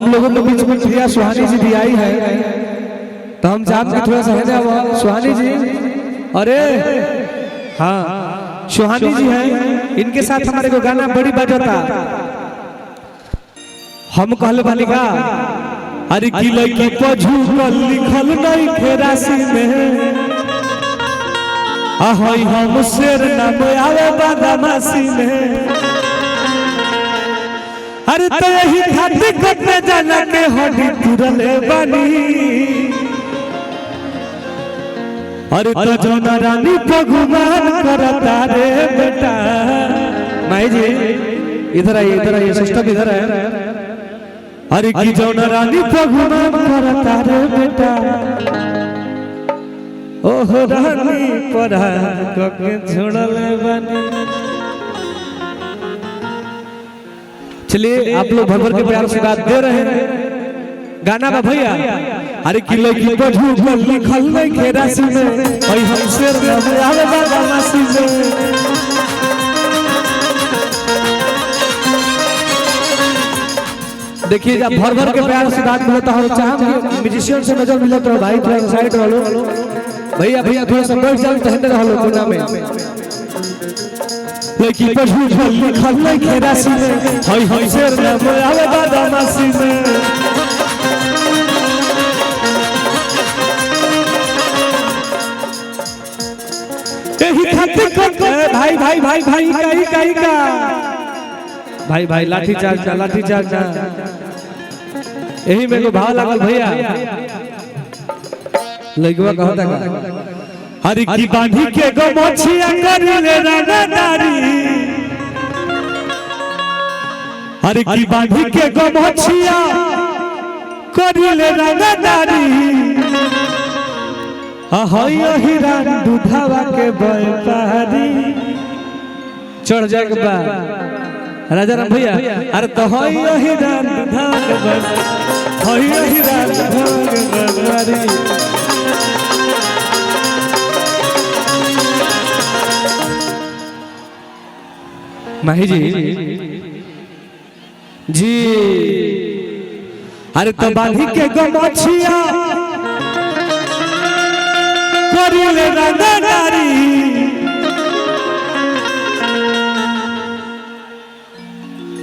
हम लोगों के बीच में प्रिया सुहानी जी भी आई है, तो हम जान के थोड़ा सा है ना वो सुहानी जी। अरे हाँ, सुहानी जी हैं, इनके साथ हमारे को गाना बड़ी बजता। हम कहले बालिका अरे की लड़की पझू कल लिखल नहीं खेरासी में आहई हम शेर नाम आवे बदमाशी में। अरे तो यही खाती कटने जाना के हड्डी तुरले बनी। अरे तो जोना रानी भगवान करता रे बेटा। माई जी इधर आइए सिस्टम इधर है। अरे की जोना रानी भगवान करता रे बेटा। ओह रानी परा के छोड़ले बनी। चलिए आप लोग भर भर के प्यार से बात दे रहे हैं। गाना बा भैया अरे की लड़की पढ़ू कल लिखल नहीं खेरासी में ओई हम शेर नाम आवे बदमाशी में। देखिए जब भर भर के प्यार से बात मिलता हो चाहे म्यूजिशियन से नजर मिले तो भाई थोड़ा साइड वालों भैया थोड़ा सा बैठ जाओ तो हंडे रहो कोना में। लड़की पढ़ू कल लिखल नहीं खेरासी में ओई हम शेर नाम आवे बदमाशी में। भाई लाठी चार्ज ना यही मेरे को भाव लागल भैया। लइकवा कहता का हरि की बांधी के गो मोछिया करिले रानादारी। हरि की बांधी के गो मोछिया करिले रानादारी। हिरान दूधावा के व्यापारी चढ़ जाए बा राजा राम भैया। अरे तो हिरान दूधावा के हिरान दूधावा के व्यापारी। माही जी अरे तो बांधी के गमछिया करिले रानादारी।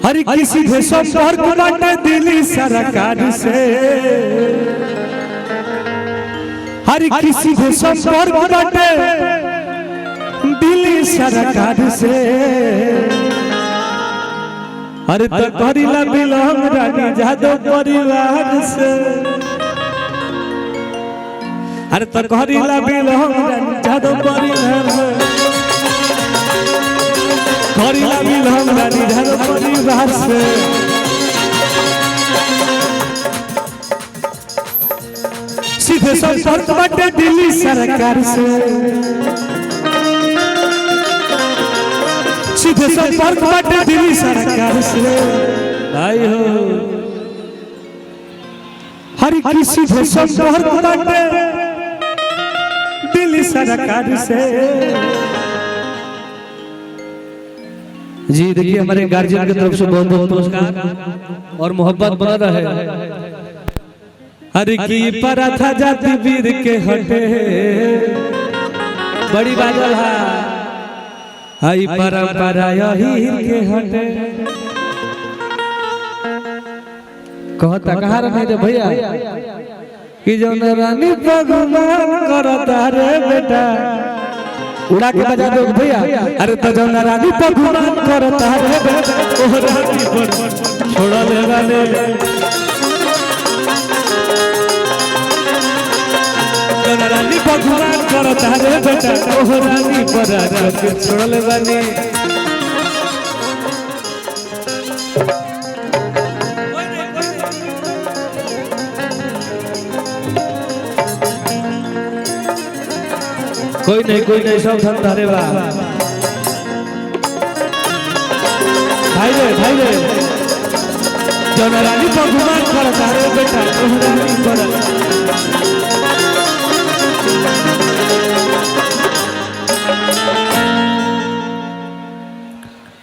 हरि किसी से संपर्क बाटे दिल्ली सरकार से। हरि किसी से संपर्क बाटे दिल्ली सरकार से। अरे तो करिला बिलोंग रानी जादव परिवार से। अरे तो करिला बिलोंग जादव परिवार से। करिला बिलोंग रानी जादव परिवार से। सीधे संपर्क बाटे दिल्ली सरकार से। सीधे संपर्क बाटे दिल्ली सरकार से। आई हो हर किसी से संपर्क बाटे दिल्ली सरकार से। जी देखिए हमारे गार्जियन की तरफ से बहुत बहुत पुरस्कार और मोहब्बत बना रहे। हर की पराथा जाति वीर के हटे बड़ी बादल है। आई परंपरा यही के हटे कहता कहाँ रहे थे भैया कि जो रानी भगवान करता रे बेटा। उड़ा के बजा दो भैया। अरे तो जो रानी भगवान करता रे बेटा। ओ रानी पर छोड़ा ले रानी रानी भगवान करता रे बेटा। ओ रानी पर छोड़ ले रानी। कोई नहीं सब धंधा रे बा भाई रे जो रानी भगवान करता रे बेटा। ओ रानी पर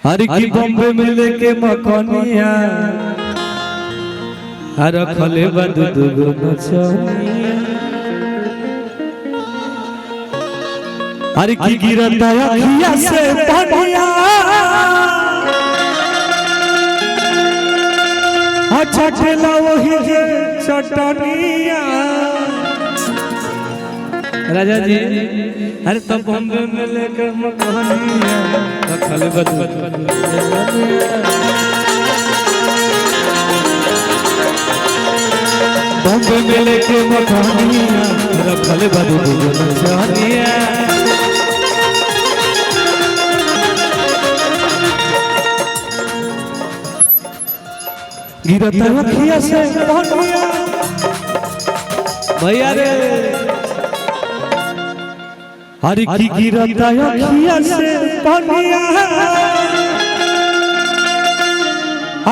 हरि की बॉम्बे में लेके मकनिया रखले बद दुगो नचनिया अरे की गिरता अखिया से पनिया अच्छा ठेला वही चटनिया राजा जी अरे तो बॉम्बे में लेकर मकानिया रखले बद बॉम्बे में लेके मकानिया रखले बद नचनिया गिरता अखिया से पनिया भैया रे अरे की गिरता अखिया से पनिया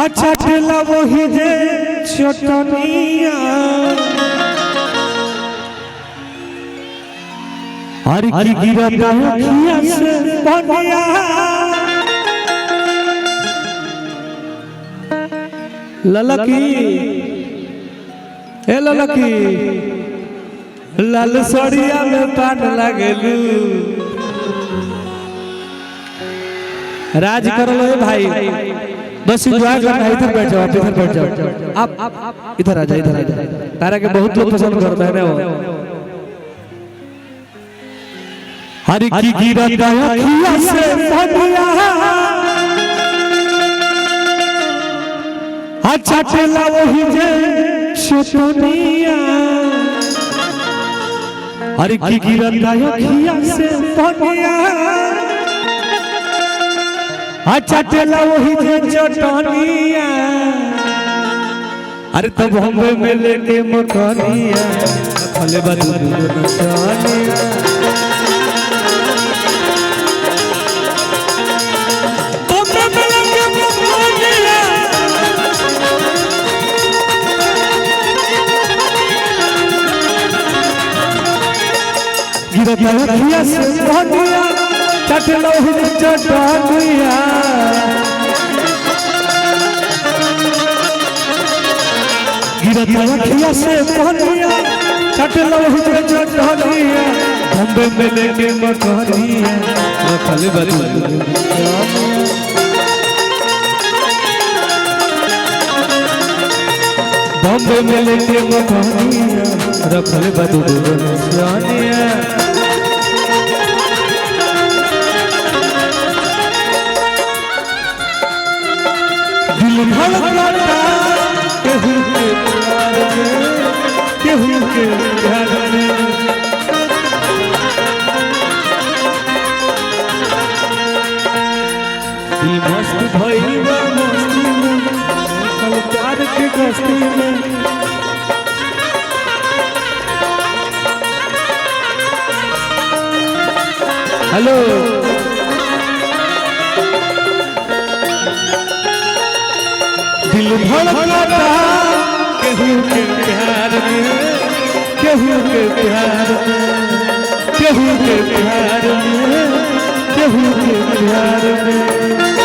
अच्छा ठेला वही जे चटनिया अरे की गिरता अखिया से पनिया ललकी ए ललकी लाल सड़िया में पान लागेलू राज कर लो भाई बस एंजॉय करना है इधर बैठ जाओ इधर बैठ जाओ आप इधर आ जा तारा के बहुत लोग पसंद करता है ना वो हरी की गिरता अखिया से पनिया अच्छा ठेला वही जे चटनिया अरे की गिरता अखिया से पनिया अच्छा ठेला वही जे चटनिया अरे तो बॉम्बे में लेके मकानिया रखले बद नचनिया गिरता अखिया से पनिया चटलो ही चटनिया गिरता अखिया से पनिया चटलो ही चटनिया बॉम्बे में लेके मकानिया रखले बद बॉम्बे में लेके मकानिया रखले बद नचनिया दिल धड़कता केहू के प्यार में केहू के प्यार में मस्त भइल बा मस्ती में कल प्यार के गस्ती में हेलो दिल धड़कता केहू के प्यार में केहू के प्यार में केहू के प्यार में केहू के प्यार में